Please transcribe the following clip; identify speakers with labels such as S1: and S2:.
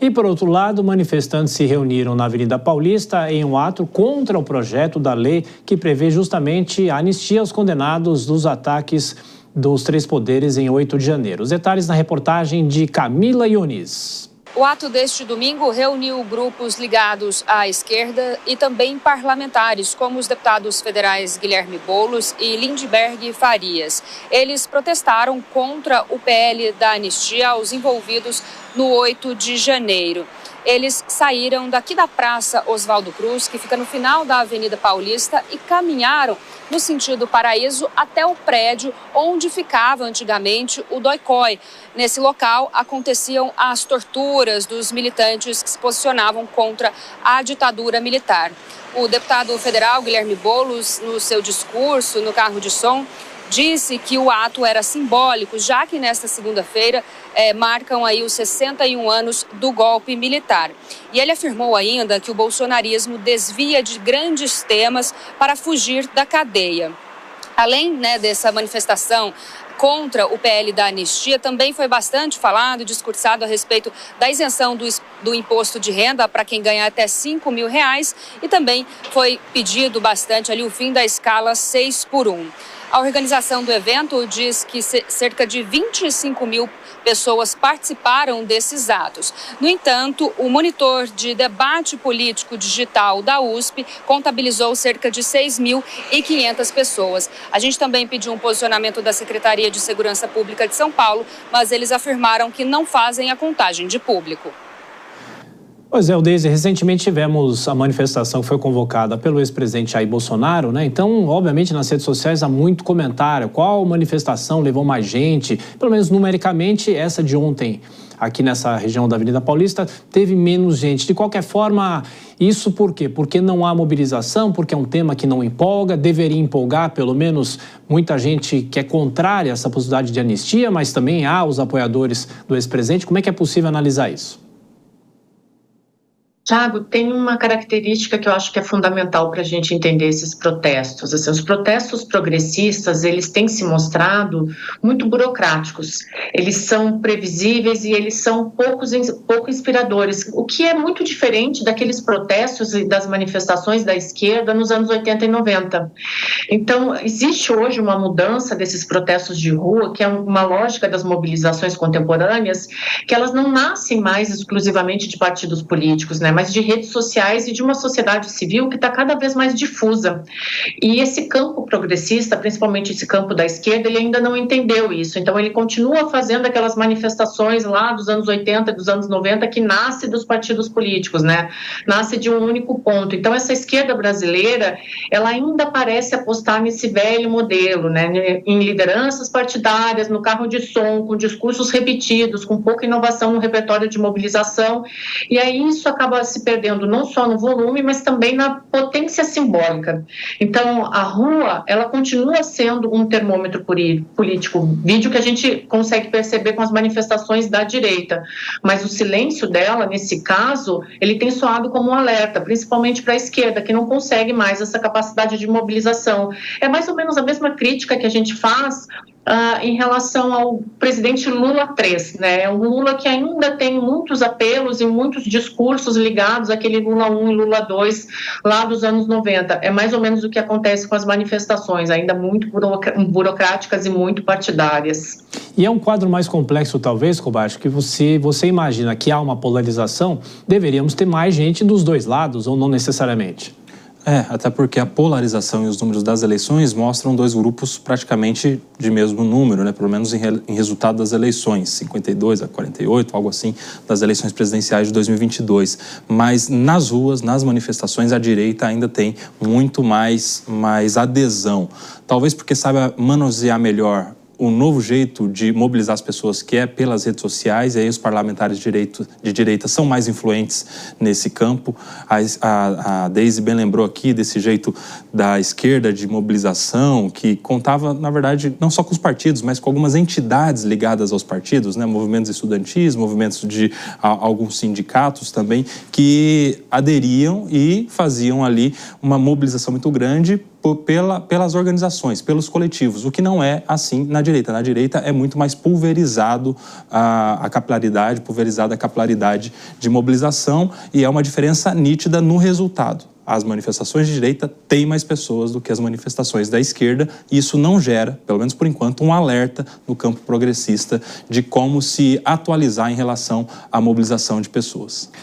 S1: E, por outro lado, manifestantes se reuniram na Avenida Paulista em um ato contra o projeto da lei que prevê justamente a anistia aos condenados dos ataques dos três poderes em 8 de janeiro. Os detalhes na reportagem de Camila Ionis.
S2: O ato deste domingo reuniu grupos ligados à esquerda e também parlamentares, como os deputados federais Guilherme Boulos e Lindbergh Farias. Eles protestaram contra o PL da anistia aos envolvidos no 8 de janeiro. Eles saíram daqui da Praça Oswaldo Cruz, que fica no final da Avenida Paulista, e caminharam no sentido Paraíso até o prédio onde ficava antigamente o DOI-COI. Nesse local aconteciam as torturas dos militantes que se posicionavam contra a ditadura militar. O deputado federal Guilherme Boulos, no seu discurso no carro de som, disse que o ato era simbólico, já que nesta segunda-feira marcam aí os 61 anos do golpe militar. E ele afirmou ainda que o bolsonarismo desvia de grandes temas para fugir da cadeia. Além dessa manifestação contra o PL da anistia, também foi bastante falado e discursado a respeito da isenção do imposto de renda para quem ganha até R$5 mil, e também foi pedido bastante ali o fim da escala 6x1. A organização do evento diz que cerca de 25 mil pessoas participaram desses atos. No entanto, o monitor de debate político digital da USP contabilizou cerca de 6.500 pessoas. A gente também pediu um posicionamento da Secretaria de Segurança Pública de São Paulo, mas eles afirmaram que não fazem a contagem de público.
S1: Pois é, Deise, recentemente tivemos a manifestação que foi convocada pelo ex-presidente Jair Bolsonaro, né? Então, obviamente, nas redes sociais há muito comentário. Qual manifestação levou mais gente? Pelo menos numericamente, essa de ontem, aqui nessa região da Avenida Paulista, teve menos gente. De qualquer forma, isso por quê? Porque não há mobilização, porque é um tema que não empolga, deveria empolgar, pelo menos muita gente que é contrária a essa possibilidade de anistia, mas também há os apoiadores do ex-presidente. Como é que é possível analisar isso?
S3: Tiago, tem uma característica que eu acho que é fundamental para a gente entender esses protestos. Assim, os protestos progressistas, eles têm se mostrado muito burocráticos. Eles são previsíveis e eles são pouco inspiradores, o que é muito diferente daqueles protestos e das manifestações da esquerda nos anos 80 e 90. Então, existe hoje uma mudança desses protestos de rua, que é uma lógica das mobilizações contemporâneas, que elas não nascem mais exclusivamente de partidos políticos, né? Mas de redes sociais e de uma sociedade civil que está cada vez mais difusa. E esse campo progressista, principalmente esse campo da esquerda, ele ainda não entendeu isso. Então, ele continua fazendo aquelas manifestações lá dos anos 80, dos anos 90, que nasce dos partidos políticos, né? Nasce de um único ponto. Então, essa esquerda brasileira, ela ainda parece apostar nesse velho modelo, né? Em lideranças partidárias, no carro de som, com discursos repetidos, com pouca inovação no repertório de mobilização. E aí isso acaba se perdendo não só no volume, mas também na potência simbólica. Então, a rua, ela continua sendo um termômetro político, vídeo que a gente consegue perceber com as manifestações da direita, mas o silêncio dela, nesse caso, ele tem soado como um alerta, principalmente para a esquerda, que não consegue mais essa capacidade de mobilização. É mais ou menos a mesma crítica que a gente faz em relação ao presidente Lula III, né? Um Lula que ainda tem muitos apelos e muitos discursos ligados àquele Lula I e Lula II lá dos anos 90. É mais ou menos o que acontece com as manifestações, ainda muito burocráticas e muito partidárias.
S1: E é um quadro mais complexo, talvez, Kobayashi, que você imagina que há uma polarização, deveríamos ter mais gente dos dois lados, ou não necessariamente?
S4: Até porque a polarização e os números das eleições mostram dois grupos praticamente de mesmo número, né? Pelo menos em resultado das eleições, 52 a 48, algo assim, das eleições presidenciais de 2022. Mas nas ruas, nas manifestações, a direita ainda tem muito mais adesão. Talvez porque saiba manusear melhor o novo jeito de mobilizar as pessoas, que é pelas redes sociais, e aí os parlamentares de direita são mais influentes nesse campo. A Deise bem lembrou aqui desse jeito da esquerda de mobilização, que contava, na verdade, não só com os partidos, mas com algumas entidades ligadas aos partidos, né? Movimentos estudantis, movimentos de alguns sindicatos também, que aderiam e faziam ali uma mobilização muito grande pelas organizações, pelos coletivos, o que não é assim na direita. Na direita é muito mais pulverizado a capilaridade, pulverizada a capilaridade de mobilização, e é uma diferença nítida no resultado. As manifestações de direita têm mais pessoas do que as manifestações da esquerda, e isso não gera, pelo menos por enquanto, um alerta no campo progressista de como se atualizar em relação à mobilização de pessoas.